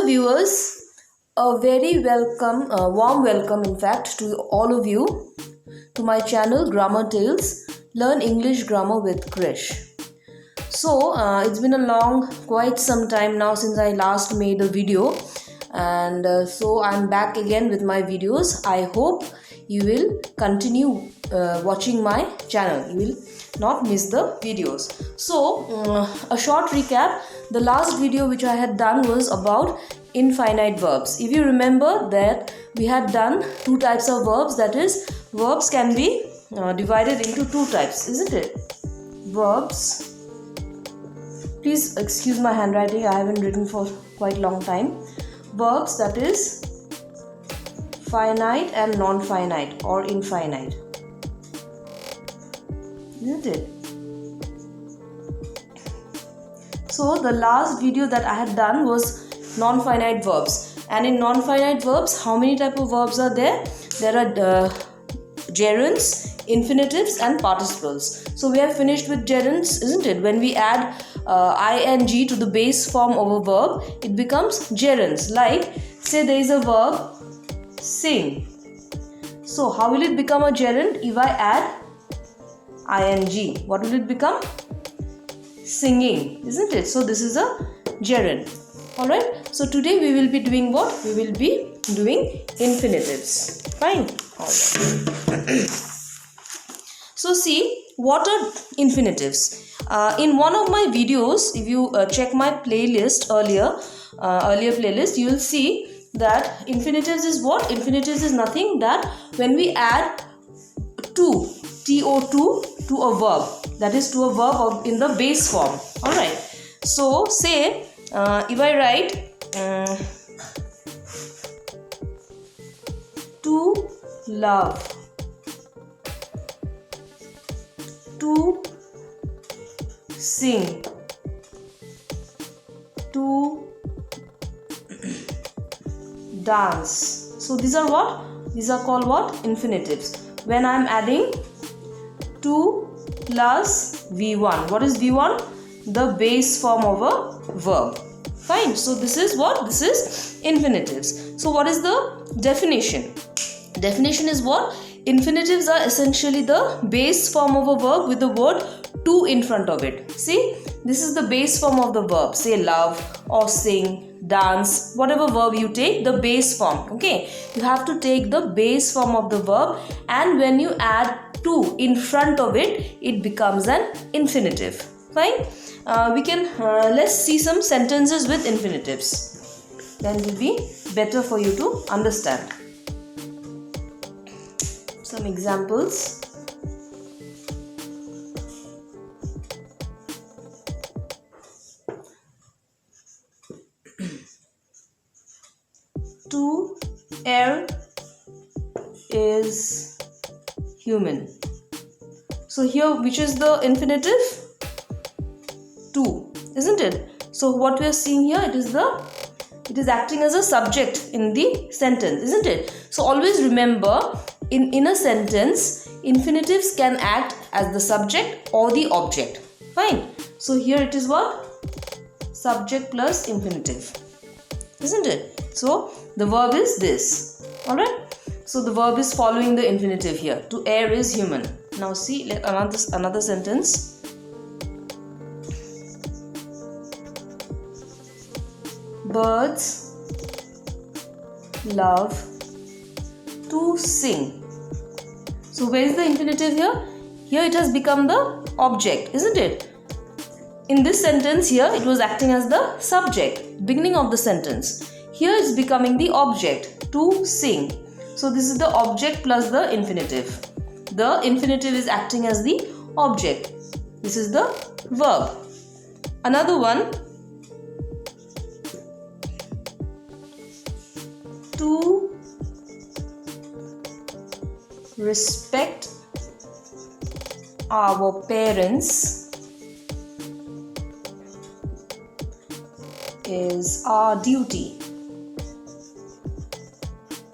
Hello viewers, a very warm welcome in fact to all of you to my channel Grammar Tales, Learn English Grammar with Krish. So it's been quite some time now since I last made a video, and so I'm back again with my videos. I hope you will continue watching my channel. You will not miss the videos. So a short recap. The last video which I had done was about infinite verbs. If you remember that we had done two types of verbs, that is, verbs can be divided into two types, isn't it? Verbs. Please excuse my handwriting, I haven't written for quite a long time. Verbs, that is finite and non-finite or infinite, isn't it? So the last video that I had done was non-finite verbs, and in non-finite verbs, how many type of verbs are there? There are gerunds, infinitives and participles. So we have finished with gerunds, isn't it? When we add ing to the base form of a verb, it becomes gerunds. Like, say there is a verb sing. So how will it become a gerund? If I add ing, what will it become? Singing, isn't it? So this is a gerund. Alright, so today we will be doing what? We will be doing infinitives. Fine. Alright. So see, what are infinitives? In one of my videos, if you check my playlist earlier playlist, you will see that infinitives is what? Infinitives is nothing that when we add to to a verb, that is to a verb in the base form. Alright, so say if I write to love, to sing, to dance. So these are what? These are called what? Infinitives. When I am adding 2 plus V1. What is V1? The base form of a verb. Fine. So this is what? This is infinitives. So what is the definition? Definition is what? Infinitives are essentially the base form of a verb with the word to in front of it. See, this is the base form of the verb. Say love or sing, dance, whatever verb you take, the base form. Okay, you have to take the base form of the verb, and when you add to in front of it, it becomes an infinitive. Fine. Let's see some sentences with infinitives. Then it will be better for you to understand. Some examples. To err is human. So here, which is the infinitive? To, isn't it? So what we are seeing here, it is acting as a subject in the sentence, isn't it? So always remember, in a sentence, infinitives can act as the subject or the object. Fine. So here it is what? Subject plus infinitive, isn't it? So the verb is this. Alright. So the verb is following the infinitive here. To err is human. Now see, let another sentence. Birds love to sing. So where is the infinitive here? Here it has become the object, isn't it? In this sentence here, it was acting as the subject, beginning of the sentence. Here it's becoming the object, to sing. So this is the object plus the infinitive. The infinitive is acting as the object. This is the verb. Another one. To respect our parents is our duty.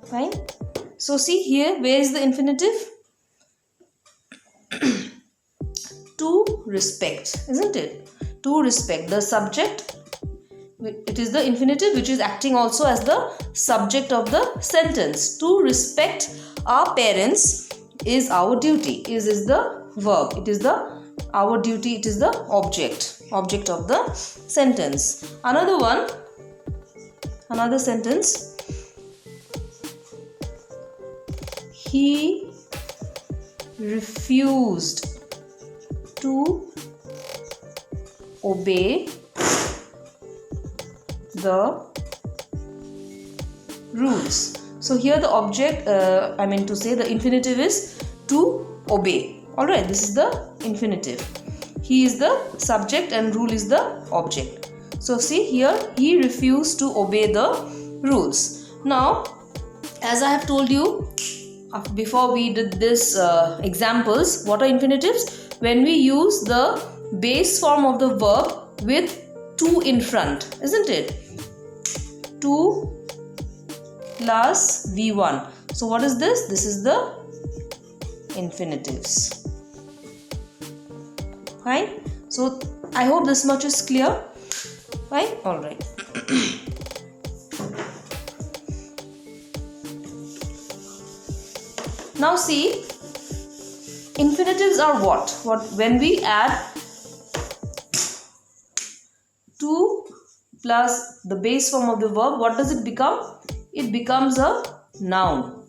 Fine. So see here, where is the infinitive? To respect, isn't it? To respect. The subject It is the infinitive which is acting also as the subject of the sentence. To respect our parents is our duty. Is the verb. It is the our duty. It is the object of the sentence. Another sentence. He refused to obey the rules. So here the object, the infinitive is to obey. Alright, this is the infinitive. He is the subject and rule is the object. So see here, he refused to obey the rules. Now, as I have told you before we did this examples, what are infinitives? When we use the base form of the verb with to in front, isn't it? 2 plus V1. So what is this? This is the infinitives. Fine. So I hope this much is clear. Fine. All right. Now see, infinitives are what? When we add 2 plus the base form of the verb, what does it become? It becomes a noun,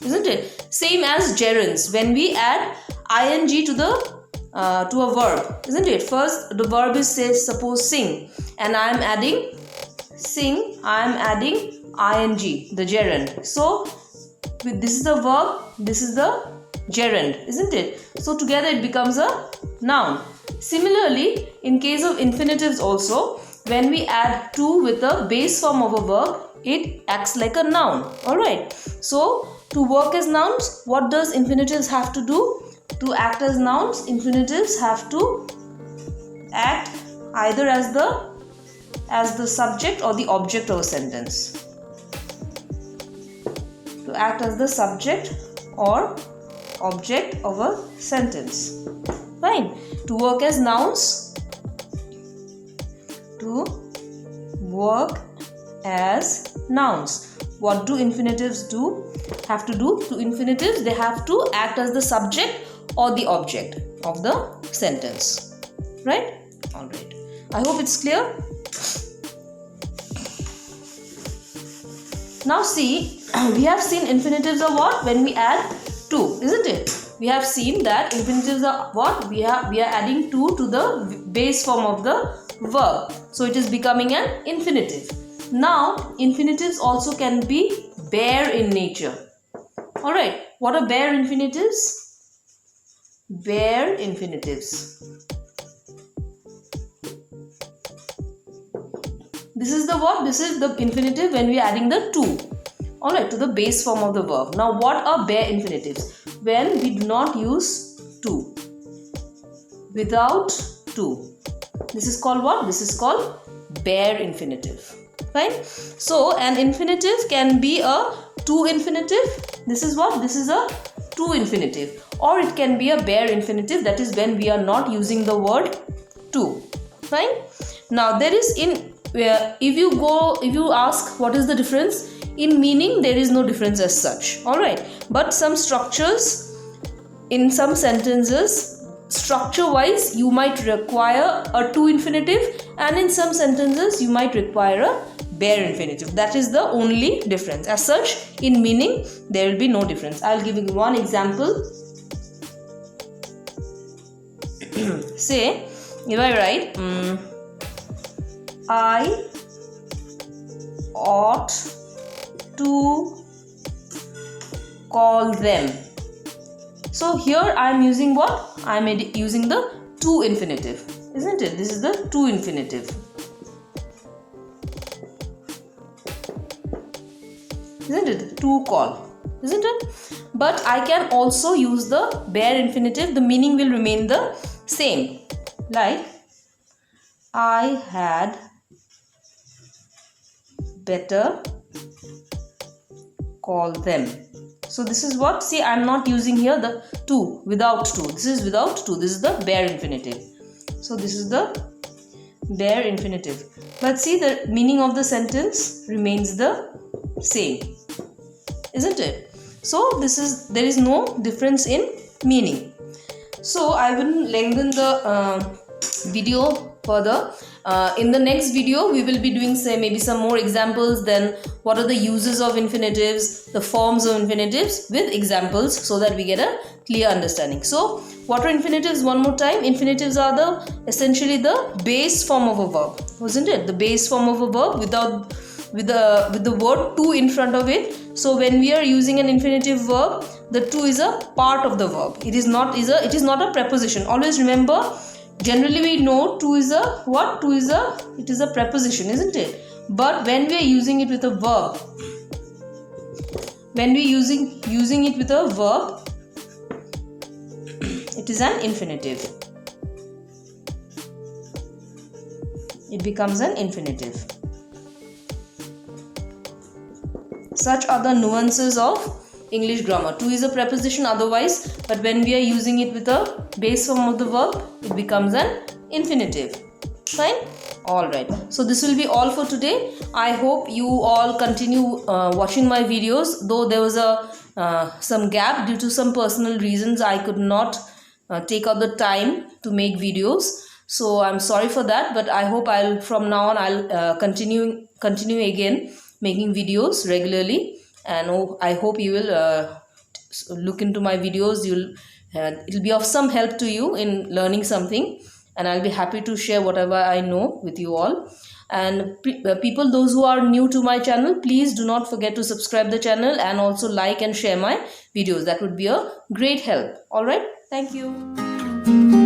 isn't it? Same as gerunds. When we add ing to a verb, isn't it? First the verb is suppose sing, and I am adding sing. I am adding ing, the gerund. So this is the verb, this is the gerund, isn't it? So together it becomes a noun. Similarly, in case of infinitives also, when we add to with the base form of a verb, it acts like a noun. Alright. So to work as nouns, what does infinitives have to do? To act as nouns, infinitives have to act either as the subject or the object of a sentence. To act as the subject or object of a sentence. Fine. To work as nouns. To work as nouns. What do infinitives have to do? To infinitives, they have to act as the subject or the object of the sentence. Right? Alright. I hope it's clear. Now see, we have seen infinitives are what? When we add to, isn't it? We have seen that infinitives are what? We are adding to the base form of the verb. So it is becoming an infinitive. Now, infinitives also can be bare in nature. Alright, what are bare infinitives? Bare infinitives. This is the what? This is the infinitive when we are adding the to. Alright, to the base form of the verb. Now, what are bare infinitives? When we do not use to. Without to. This is called what? This is called bare infinitive. Fine. So an infinitive can be a to infinitive. This is what? This is a to infinitive. Or it can be a bare infinitive. That is when we are not using the word to. Fine. Now there is if you ask what is the difference, in meaning there is no difference as such. Alright. But some structures in some sentences, structure wise you might require a to infinitive, and in some sentences you might require a bare infinitive. That is the only difference. As such, in meaning there will be no difference. I will give you one example. Say, if I write I ought to call them. So here I am using what? I am using the to infinitive, isn't it? This is the to infinitive. Isn't it? To call, isn't it? But I can also use the bare infinitive. The meaning will remain the same. Like, I had better call them. So this is what? See, I am not using here the to, without to. This is without to. This is the bare infinitive. So this is the bare infinitive. But see, the meaning of the sentence remains the same, isn't it? So there is no difference in meaning. So I will lengthen the video further. In the next video we will be doing maybe some more examples, then what are the uses of infinitives, the forms of infinitives with examples, so that we get a clear understanding. So what are infinitives? One more time, infinitives are essentially the base form of a verb, wasn't it? The base form of a verb with the word to in front of it. So when we are using an infinitive verb, the to is a part of the verb. It is not a preposition. Always remember, generally we know to is a what? It is a preposition, isn't it? But when we are using it with a verb, using it with a verb, it is an infinitive. It becomes an infinitive. Such are the nuances of English grammar. To is a preposition otherwise, but when we are using it with a base form of the verb, it becomes an infinitive. Fine? Alright. So this will be all for today. I hope you all continue watching my videos. Though there was some gap due to some personal reasons, I could not take out the time to make videos. So I'm sorry for that, but I hope from now on I'll continue again making videos regularly, and I hope you will look into my videos. It'll be of some help to you in learning something, and I'll be happy to share whatever I know with you all. And people, those who are new to my channel, please do not forget to subscribe the channel and also like and share my videos. That would be a great help. All right, thank you.